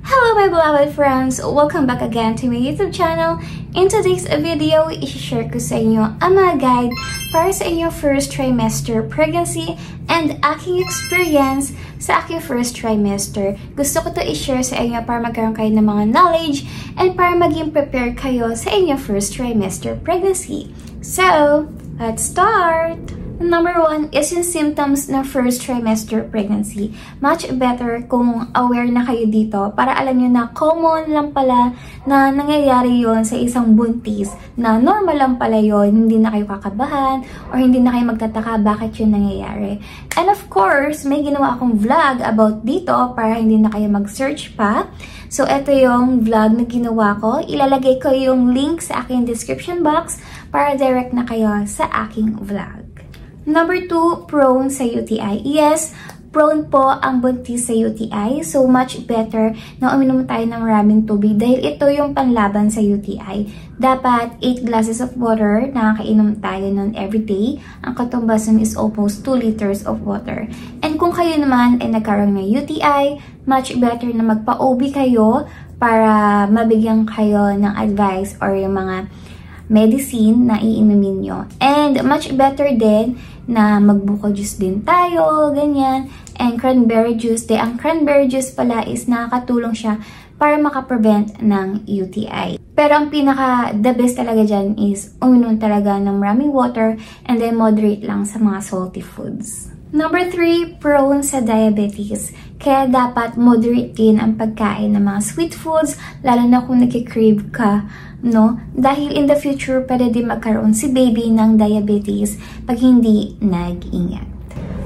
Hello my beloved friends! Welcome back again to my YouTube channel. In today's video, i-share ko sa inyo ang mga guide para sa inyong first trimester pregnancy and aking experience sa aking first trimester. Gusto ko to i-share sa inyo para magkaroon kayo ng mga knowledge and para maging prepared kayo sa inyong first trimester pregnancy. So, let's start! Number 1 is yung symptoms ng first trimester pregnancy. Much better kung aware na kayo dito para alam nyo na common lang pala na nangyayari yon sa isang buntis, na normal lang pala yon, hindi na kayo kakabahan or hindi na kayo magtataka bakit yun nangyayari. And of course, may ginawa akong vlog about dito para hindi na kayo mag-search pa. So, ito yung vlog na ginawa ko. Ilalagay ko yung link sa aking description box para direct na kayo sa aking vlog. Number 2, prone sa UTI. Yes, prone po ang buntis sa UTI. So, much better na uminom tayo ng maraming tubig dahil ito yung panlaban sa UTI. Dapat 8 glasses of water, nakakainom tayo nun everyday. Ang katumbasan is almost 2 liters of water. And kung kayo naman ay nagkaroon ng UTI, much better na magpa-OB kayo para mabigyan kayo ng advice or yung mga medicine na iinumin nyo. And much better din na magbuko juice din tayo, ganyan. And cranberry juice. Ang cranberry juice pala is nakakatulong siya para makaprevent ng UTI. Pero ang the best talaga dyan is uminom talaga ng maraming water and then moderate lang sa mga salty foods. Number 3, prone sa diabetes. Kaya dapat moderate din ang pagkain ng mga sweet foods, lalo na kung nagkikrave ka, no? Dahil in the future, pwede din magkaroon si baby ng diabetes pag hindi nag-ingat.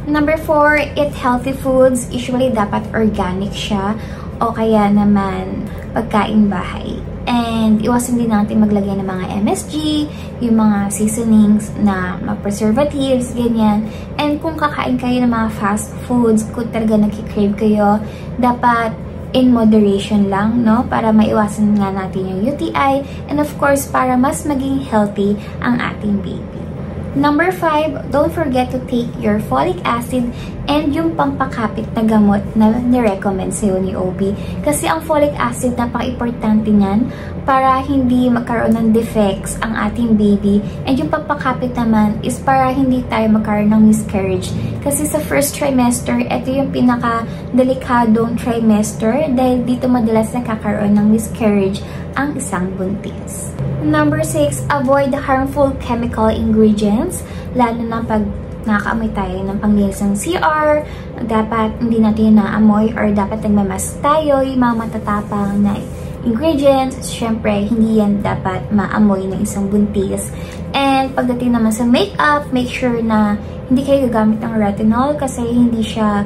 Number 4, eat healthy foods. Usually, dapat organic siya o kaya naman pagkain bahay. And iwasan din natin maglagay ng mga MSG, yung mga seasonings na mga preservatives, ganyan. And kung kakain kayo ng mga fast foods, kung talaga nagkikrave kayo, dapat in moderation lang, no? Para maiwasan nga natin yung UTI and of course, para mas maging healthy ang ating baby. Number 5, don't forget to take your folic acid and yung pampakapit na gamot na ni-recommend sa'yo ni OB. Kasi ang folic acid, napaka-importante niyan para hindi magkaroon ng defects ang ating baby. And yung pampakapit naman is para hindi tayo magkaroon ng miscarriage. Kasi sa first trimester, ito yung pinaka-delikadong trimester dahil dito madalas nakakaroon ng miscarriage ang isang buntis. Number 6, avoid the harmful chemical ingredients, lalo na pag nakakaamoy tayo ng panglinis ng CR, dapat hindi natin naamoy or dapat nagmamas tayo yung mga matatapang na ingredients. Syempre, hindi yan dapat maamoy ng isang buntis. And pagdating naman sa makeup, make sure na hindi kayo gagamit ng retinol kasi hindi siya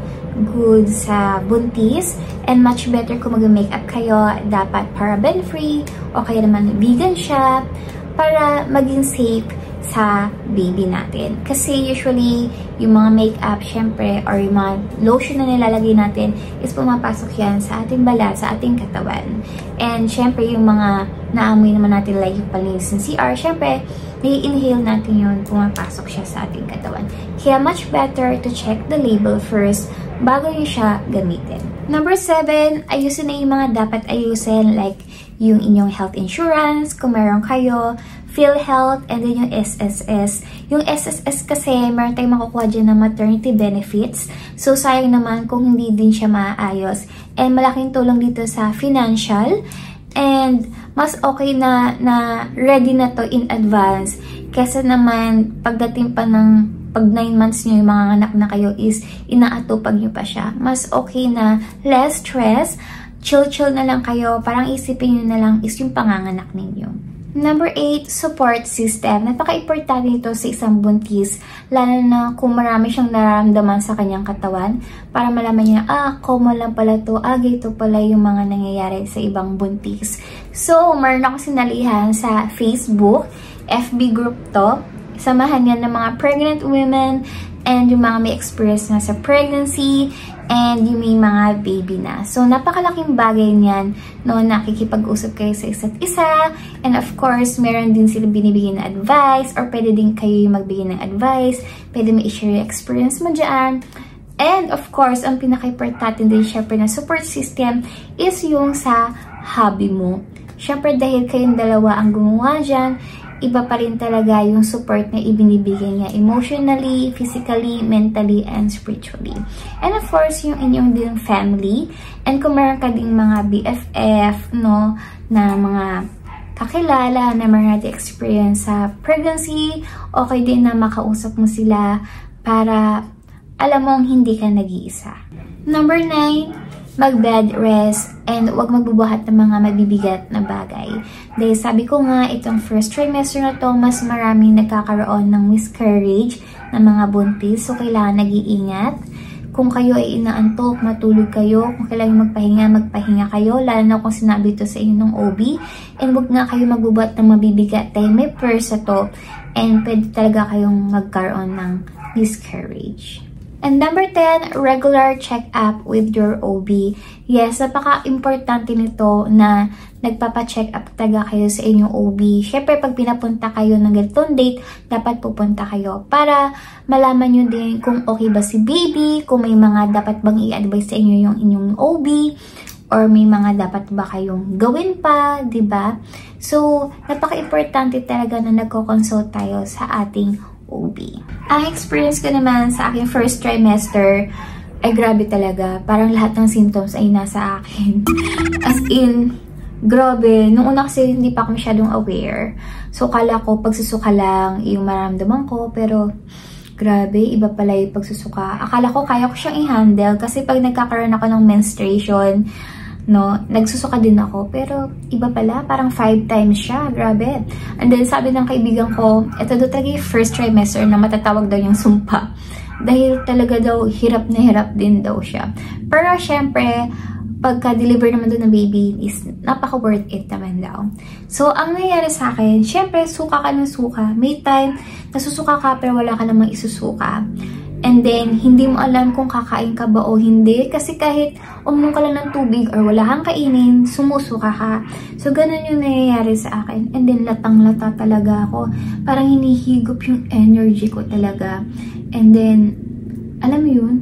good sa buntis. And much better kung mag-makeup kayo, dapat paraben-free o kaya naman vegan siya para maging safe sa baby natin. Kasi usually, yung mga makeup, syempre, or yung mga lotion na nilalagay natin is pumapasok yan sa ating balat, sa ating katawan. And syempre, yung mga naamoy naman natin like yung palinis ng CR, syempre, i-inhale natin yun, pumapasok siya sa ating katawan. Kaya much better to check the label first bago nyo siya gamitin. Number 7, ayusin na yung mga dapat ayusin like yung inyong health insurance, kung meron kayo, PhilHealth, and then yung SSS. Yung SSS kasi, meron tayong makukuha dyan ng maternity benefits. So, sayang naman kung hindi din siya maayos. And malaking tulong dito sa financial. And mas okay na ready na to in advance. Kesa naman, pagdating pa ng pag 9 months nyo yung mga anak na kayo is inaatupag nyo pa siya. Mas okay na less stress, chill-chill na lang kayo, parang isipin nyo na lang is yung panganganak ninyo. Number 8, support system. Napaka-importante nito sa isang buntis, lalo na kung marami siyang nararamdaman sa kanyang katawan, para malaman niya, common lang pala to, ganito pala yung mga nangyayari sa ibang buntis. So, meron ako sinalihan sa Facebook, FB group to, samahan yan ng mga pregnant women and yung mga may experience na sa pregnancy and yung may mga baby na. So, napakalaking bagay niyan, no, nakikipag-usap kayo sa isa't isa. And of course, meron din sila binibigyan na advice or pwede din kayo yung magbigay ng advice. Pwede mo i-share yung experience mo dyan. And of course, ang pinaka-importante din syempre na support system is yung sa hobby mo. Syempre dahil kayong dalawa ang gumawa dyan, iba pa rin talaga yung support na ibinibigay niya emotionally, physically, mentally, and spiritually. And of course, yung inyong din family. And kung meron ka ding mga BFF, no, na mga kakilala na meron natin experience sa pregnancy, okay din na makausap mo sila para alam mong hindi ka nag-iisa. Number 9, mag-bed rest and huwag magbubuhat ng mga mabibigat na bagay. Dahil sabi ko nga, itong first trimester na to, mas maraming nagkakaroon ng miscarriage ng mga buntis. So, kailangan nag-iingat. Kung kayo ay inaantok, matulog kayo. Kung kailangan magpahinga kayo. Lalo na kung sinabi ito sa inyo ng OB. And huwag nga kayo magbubuhat ng mabibigat dahil may purse to. And pwede talaga kayong magkaroon ng miscarriage. And number 10, regular check-up with your OB. Yes, napaka-importante nito na nagpapa-check up talaga kayo sa inyong OB. Syempre, pag pinapunta kayo ng ganitong date, dapat pupunta kayo para malaman nyo din kung okay ba si baby, kung may mga dapat bang i-advise sa inyo yung inyong OB, or may mga dapat ba kayong gawin pa, diba? So, napaka-importante talaga na nagko-consult tayo sa ating OB. Ang experience ko naman sa aking first trimester ay grabe talaga. Parang lahat ng symptoms ay nasa akin. As in, grabe. Nung una kasi hindi pa ako masyadong aware. So, kala ko pagsusuka lang yung maramdaman ko. Pero, grabe, iba pala yung pagsusuka. Akala ko kaya ko siyang i-handle kasi pag nagkakaroon ako ng menstruation, no, nagsusuka din ako. Pero, iba pala, parang 5 times siya. Grabe. And then, sabi ng kaibigan ko, ito daw talaga yung first trimester na matatawag daw yung sumpa. Dahil talaga daw, hirap na hirap din daw siya. Pero, syempre, pagka-deliver naman doon ng baby is napaka-worth it naman daw. So, ang nangyayari sa akin, syempre, suka ka ng suka. May time, nasusuka ka pero wala ka namang isusuka. And then, hindi mo alam kung kakain ka ba o hindi. Kasi kahit uminom ka lang ng tubig or wala kang kainin, sumusuka ka. So, ganun yung nangyayari sa akin. And then, latang-lata talaga ako. Parang hinihigop yung energy ko talaga. And then, alam mo yun?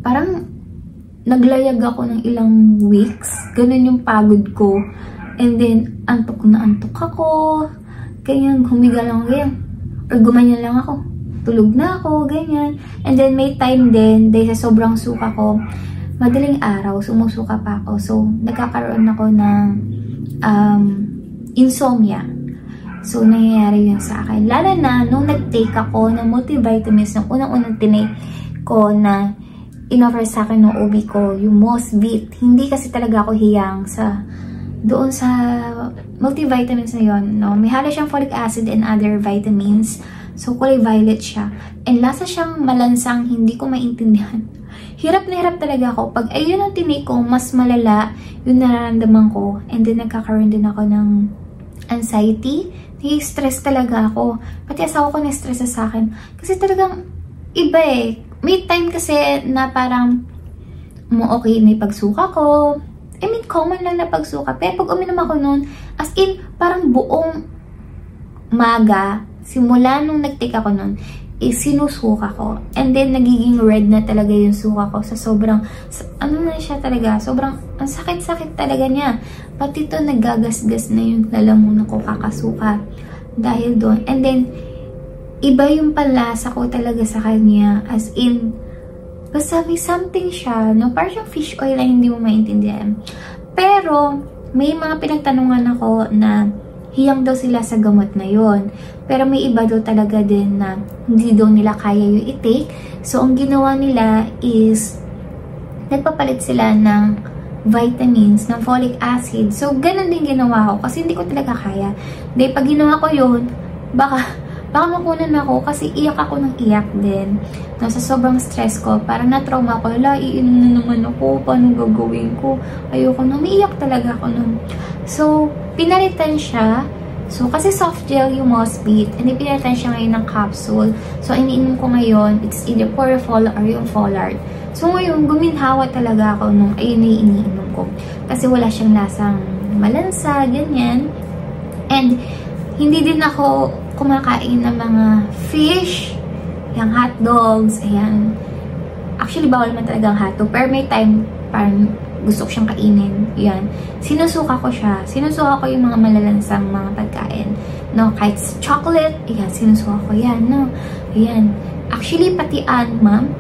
Parang naglayag ako ng ilang weeks. Ganun yung pagod ko. And then, antok na antok ako. Ganyan, humiga lang ganyan. Or gumanyan lang ako. Tulog na ako, ganyan. And then may time din, dahil sa sobrang suka ko, madaling araw, sumusuka pa ako. So, nagkakaroon ako ng insomnia. So, nangyayari yun sa akin. Lalo na, nung nag-take ako ng multivitamins, nung unang-unang tinake ko na in-offer sa akin ng OB ko, yung Mosbit. Hindi kasi talaga ako hiyang doon sa multivitamins na yun, no? May halo siyang folic acid and other vitamins. So, kulay violet siya. And lasa siyang malansang, hindi ko maintindihan. Hirap na hirap talaga ako. Pag ayun ang tinake ko, mas malala yung nararamdaman ko. And then, nagkakaroon din ako ng anxiety. Nai-stress talaga ako. Pati asawa ko na-stress sa akin. Kasi talagang iba eh. May time kasi na parang okay na yung pagsuka ko. I mean, common lang na pagsuka. Pero pag uminom ako nun, as in, parang buong maga, simula nung nag-take ako nun, sinusuka ko. And then, nagiging red na talaga yung suka ko sa sobrang, ano na siya talaga, sobrang, ang sakit-sakit talaga niya. Pati ito, nagagasgas na yung lalamunan ko kakasuka. Dahil doon. And then, iba yung panlasa ko talaga sa kanya. As in, basta may something siya, no? Parang yung fish oil na hindi mo maintindihan. Pero, may mga pinagtanungan ako na hiyang daw sila sa gamot na yon. Pero may iba daw talaga din na hindi daw nila kaya yung i-take. So, ang ginawa nila is, nagpapalit sila ng vitamins, ng folic acid. So, ganun din ginawa ko kasi hindi ko talaga kaya. Dahil pag ginawa ko yun, baka makunan ako kasi iyak ako ng iyak din. No, sa sobrang stress ko, parang na-trauma ko. Iinom na naman ako. Paano gagawin ko? Ayoko na. Umiiyak talaga ako nun. So, pinalitan siya. So, kasi soft gel yung Mosbit. And pinalitan siya ngayon ng capsule. So, iniinom ko ngayon. It's either Porofol or yung Folard. So, ngayon, guminhawa talaga ako nung ayun na iniinom ko. Kasi wala siyang lasang malansa, ganyan. And, hindi din ako kumakain ng mga fish. yung hotdogs, ayan. Actually, bawal naman talaga ang hotdog. Pero may time, parang gusto ko siyang kainin. Yan. Sinusuka ko siya. Sinusuka ko yung mga malalansang mga pagkain. No, kahit chocolate, ayan, sinusuka ko yan, no. Ayan. Actually, pati ma'am,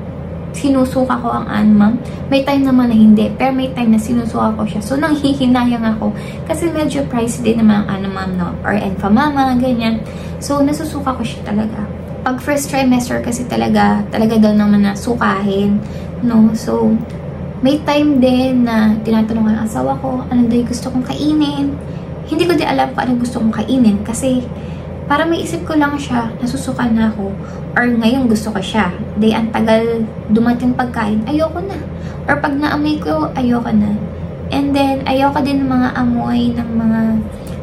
sinusuka ko ang ma'am. May time naman na hindi. Pero may time na sinusuka ko siya. So, nanghihinayang ako. Kasi medyo pricey din naman ang ma'am, no. Or Enfamama, ganyan. So, nasusuka ko siya talaga. Pag first trimester kasi talaga daw naman na sukahin, no? So, may time din na tinatanong ang asawa ko, ano daw yung gusto kong kainin. Hindi ko din alam kung ano gusto kong kainin kasi para may isip ko lang siya, nasusuka na ako. Or ngayon gusto ko siya. Day ang tagal dumating pagkain, ayoko na. Or pag naamoy ko, ayoko na. And then, ayoko din ng mga amoy ng mga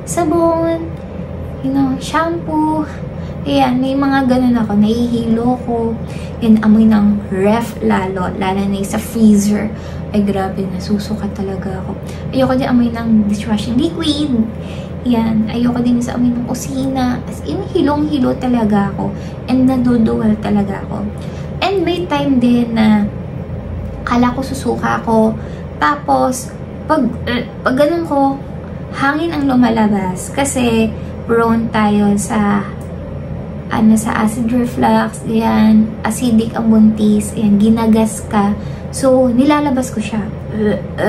sabon, you know, shampoo. Ayan, may mga ganun ako, nahihilo ko. Yan, amoy ng ref lalo na sa freezer. Ay, grabe, nasusuka talaga ako. Ayoko din amoy ng dishwashing liquid. Yan, ayoko din sa amoy ng kusina. As in, hilong-hilo talaga ako. And naduduwal talaga ako. And may time din na kala ko susuka ako. Tapos, pag ganun ko, hangin ang lumalabas. Kasi, prone tayo sa sa acid reflux, yan, acidic ang buntis, yan, ginagas ka. So, nilalabas ko siya.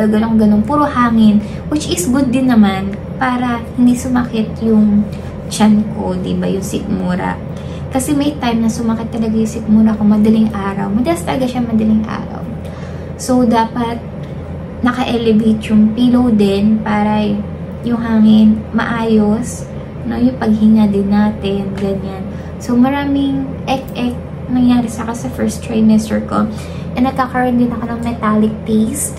Ganun, puro hangin. Which is good din naman para hindi sumakit yung tiyan ko, diba? Yung sikmura. Kasi may time na sumakit talaga yung sikmura ko madaling araw. Madalas talaga siya madaling araw. So, dapat naka-elevate yung pillow din para yung hangin maayos. No, yung paghinga din natin, ganyan. So, maraming ek-ek nangyari sa first trimester ko. And nagkakaroon din ako ng metallic taste.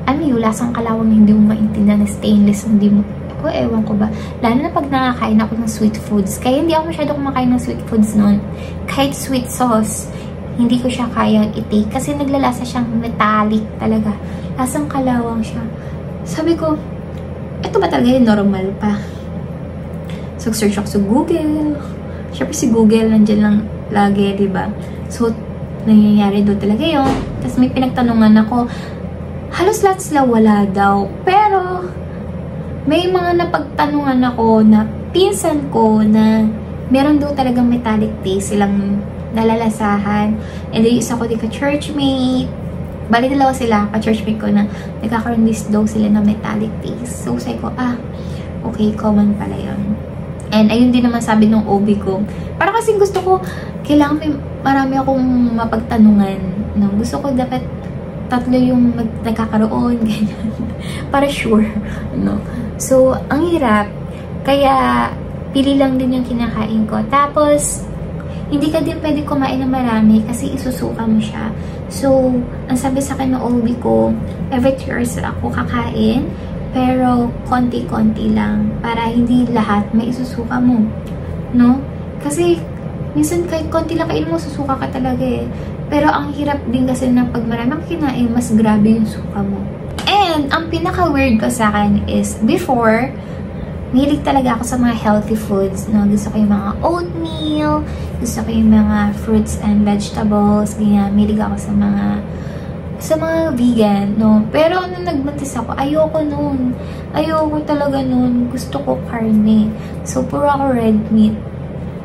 Ano yung lasang kalawang hindi mo maintindihan na stainless, hindi mo, ewan ko ba. Lalo na pag nakakain ako ng sweet foods. Kaya hindi ako masyado kumakain ng sweet foods noon. Kahit sweet sauce, hindi ko siya kayang i-take. Kasi naglalasa siyang metallic talaga. Lasang kalawang siya. Sabi ko, ito ba talaga yung normal pa? So, search ako sa Google. Siyempre si Google, nandiyan lang lagi, diba? So, nangyayari doon talaga yun. Tapos may pinagtanungan ako, halos lahat sila wala daw. Pero, may mga napagtanungan ako na pinsan ko na meron daw talagang metallic taste silang nalalasahan. And then, isa ko din ka-churchmate. Bali, dalawa sila, ka-churchmate ko na nagkakaroon daw sila ng metallic taste. So, sabi ko, okay, common pala yun. And ayun din naman sabi ng OB ko. Parang kasi gusto ko, kailangan may marami akong mapagtanungan. No? Gusto ko dapat 3 yung nagkakaroon, ganyan. Para sure. No? So, ang hirap. Kaya, pili lang din yung kinakain ko. Tapos, hindi ka din pwede kumain ng marami kasi isusuka mo siya. So, ang sabi sa akin ng OB ko, every 2 hours ako kakain. Pero, konti-konti lang. Para hindi lahat may isusuka mo. No? Kasi, minsan kahit konti lang kain mo, susuka ka talaga eh. Pero, ang hirap din kasi na pag marami kang kinain, mas grabe yung suka mo. And, ang pinaka-weird ko sa akin is, before, mahilig talaga ako sa mga healthy foods. No? Gusto ko yung mga oatmeal, gusto ko yung mga fruits and vegetables, ganyan. Mahilig ako sa mga vegan, no? Pero nung nagbuntis ako, ayoko nun. Ayoko talaga nun. Gusto ko karne. So, puro ako red meat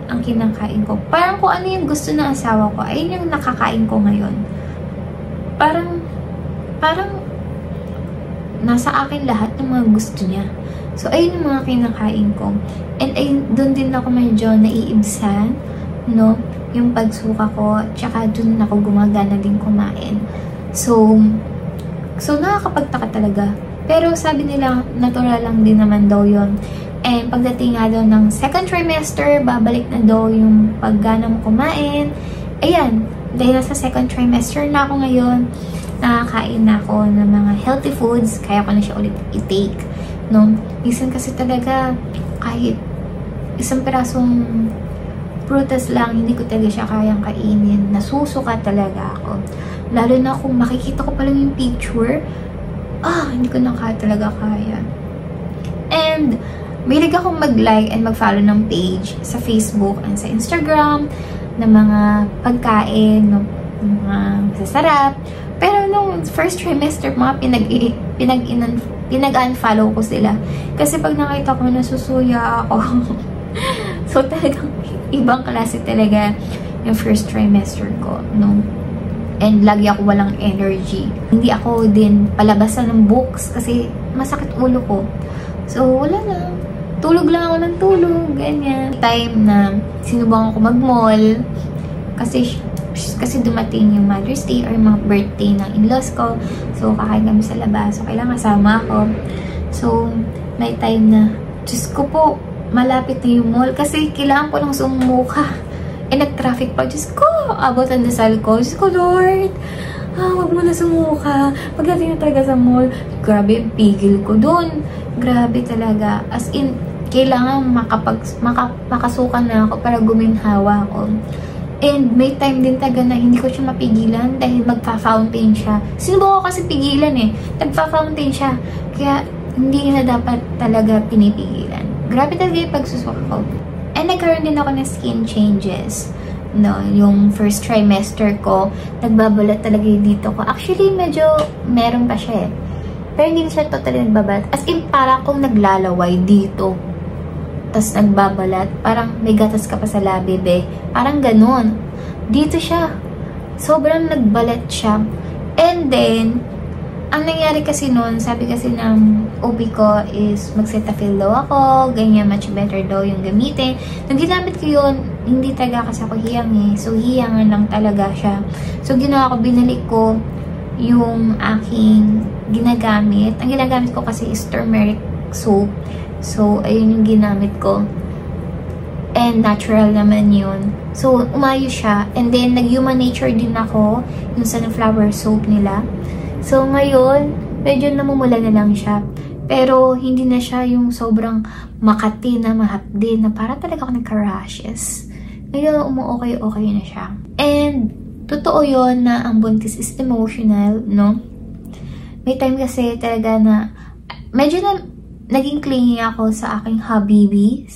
ang kinakain ko. Parang kung ano yung gusto ng asawa ko, ayun yung nakakain ko ngayon. Parang nasa akin lahat ng mga gusto niya. So, ayun yung mga kinakain ko. And ayun, doon din ako medyo naiibsan, no? Yung pagsuka ko, tsaka doon ako gumagana din kumain. So nakakapagtaka talaga. Pero sabi nila, natural lang din naman daw yun. And pagdating nga daw ng second trimester, babalik na daw yung paggana mo kumain. Ayan, dahil sa second trimester na ako ngayon, nakakain na ako ng mga healthy foods, kaya ko na siya ulit i-take. No? Minsan kasi talaga, kahit isang pirasong prutas lang, hindi ko talaga siya kayang kainin. Nasusuka talaga ako. Lalo na kung makikita ko pa lang yung picture, hindi ko na talaga kaya. And, mahilig akong mag-like and mag-follow ng page sa Facebook and sa Instagram. ng mga pagkain, no, mga masasarap. Pero nung first trimester, mga pinag-unfollow ko sila. Kasi pag nakita ko, nasusuya ako. So, talagang ibang klase talaga yung first trimester ko, no? And lagi ako walang energy. Hindi ako din palabasan ng books kasi masakit ulo ko. So, wala na. Tulog lang ako ng tulog, ganyan. Time na sinubukan ko mag-mall kasi dumating yung Mother's Day or yung mga birthday ng in-laws ko. So, kakain kami sa labas. So, kailangan kasama ako. So, may time na, Diyos ko po, malapit na yung mall kasi kailangan ko lang sumuka. Nag-traffic pa. Diyos ko, abot ang dasal ko. Diyos ko, Lord, wag mo na sumuka. Pagdating na talaga sa mall, grabe, pigil ko dun. Grabe talaga. As in, kailangan makasukan na ako para guminhawa ako. And may time din talaga na hindi ko siya mapigilan dahil magpa-fountain siya. Sinubukan ko kasi pigilan Nagpa-fountain siya. Kaya hindi na dapat talaga pinipigilan. Grabe talaga yung pagsusuka ko. And nagkaroon din ako ng skin changes. No, yung first trimester ko, nagbabalat talaga yung dito ko. Actually, medyo meron pa siya Pero hindi siya totally nagbabalat. As in, para akong naglalaway dito. Tapos nagbabalat. Parang may gatas ka pa sa labi, be. Parang ganun. Dito siya. Sobrang nagbalat siya. And then, ang nangyari kasi nun, sabi kasi ng OB ko is mag-Cetaphil daw ako. Ganyan, much better daw yung gamitin. Nung ginamit ko yun, hindi talaga kasi ako hiyang So, hiyangan lang talaga siya. So, ginawa ko, binalik ko yung aking ginagamit. Ang ginagamit ko kasi is turmeric soap. So, ayun yung ginamit ko. And natural naman yun. So, umayos siya. And then, nag-human nature din ako. Yung sunflower soap nila. So, ngayon, medyo namumula na lang siya. Pero, hindi na siya yung sobrang makati na mahapdi na para talaga ako nagka-rashes. Ngayon, okay na siya. And, totoo yon na ang buntis is emotional, no? May time kasi talaga na medyo na naging clingy ako sa aking hobby.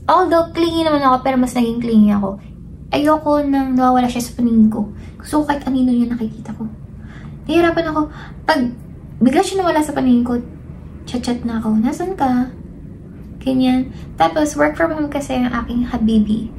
Although, clingy naman ako, pero mas naging clingy ako. Ayoko nang nawawala siya sa paningin ko. Gusto ko kahit anino yun nakikita ko. Nahihirapan ako. Pag bigla siya nawala sa paningin ko, chat na ako. Nasaan ka? Ganyan. Tapos, work from home kasi yung aking habibi.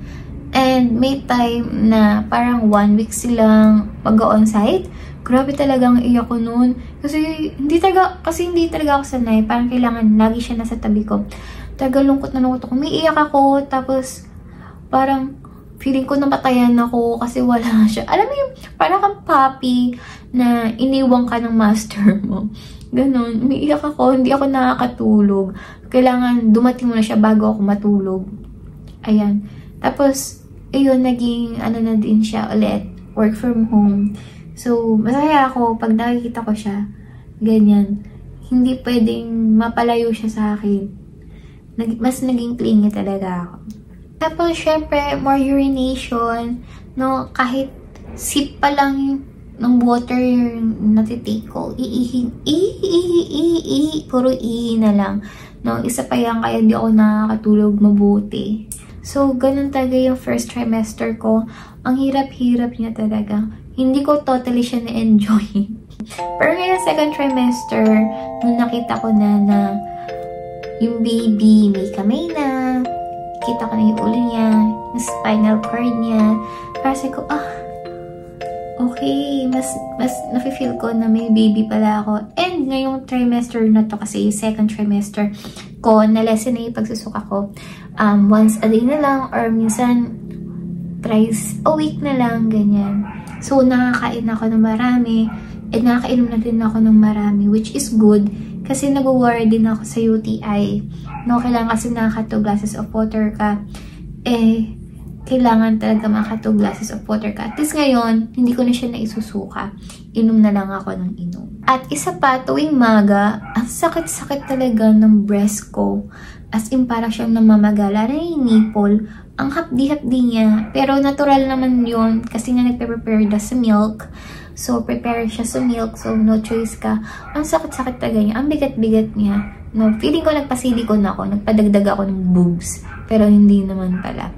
And may time na parang 1 week silang mag-on-site. Grabe talagang iyak ko noon. Kasi hindi talaga ako sanay. Parang kailangan lagi siya nasa tabi ko. Talaga lungkot na lungkot ako. May iyak ako. Tapos parang feeling ko namatayan ako kasi wala siya. Alam mo yung parang kang puppy na iniwang ka ng master mo. Ganon. Umiiyak ako. Hindi ako nakakatulog. Kailangan dumating mo na siya bago ako matulog. Ayan. Tapos, ayun, naging na din siya ulit. Work from home. So, masaya ako pag nakikita ko siya. Ganyan. Hindi pwedeng mapalayo siya sa akin. Mas naging clingy talaga ako. Tapos, syempre, more urination. No, kahit sip pa lang ng water yung natitake ko. Puro ihi na lang. No, isa pa yan, kaya hindi ako nakakatulog mabuti. So, ganun talaga yung first trimester ko. Ang hirap-hirap niya talaga. Hindi ko totally siya na-enjoy. Pero ngayon, second trimester, nung nakita ko na yung baby may kamay na, kita ko na yung ulo niya, yung spinal cord niya, kasi ko, okay, mas nafe-feel ko na may baby pala ako. And ngayong trimester na to, kasi second trimester ko, na-lesson na yung pagsusuka ko. Once a day na lang, or minsan, thrice a week na lang, ganyan. So, nakakain ako ng marami, and nakakainom na din ako ng marami, which is good, kasi nag-worry din ako sa UTI. No, kailangan kasi naka 2 glasses of water ka. Kailangan talaga maka 2 glasses of water ka. At least ngayon, hindi ko na siya naisusuka. Inom na lang ako ng inom. At isa pa, tuwing maga, ang sakit-sakit talaga ng breast ko. As in, parang siyang namamagala na yung nipple. Ang hapdi-hapdi niya. Pero natural naman yun kasi nga nagpe-prepare na sa milk. So, prepare siya sa milk. So, no choice ka. Ang sakit-sakit talaga niya. Ang bigat-bigat niya. No, feeling ko nagpa-silicone ako. Nagpadagdag ako ng boobs. Pero hindi naman pala.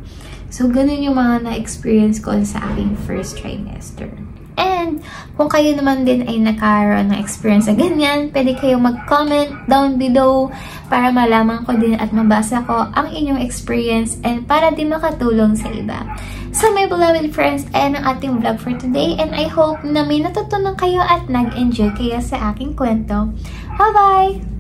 So, ganun yung mga na-experience ko sa aking first trimester. And kung kayo naman din ay nakaroon ng experience na ganyan, pwede kayong mag-comment down below para malaman ko din at mabasa ko ang inyong experience and para din makatulong sa iba. So my beloved friends, ayan ang ating vlog for today and I hope na may natutunan kayo at nag-enjoy kayo sa aking kwento. Bye-bye!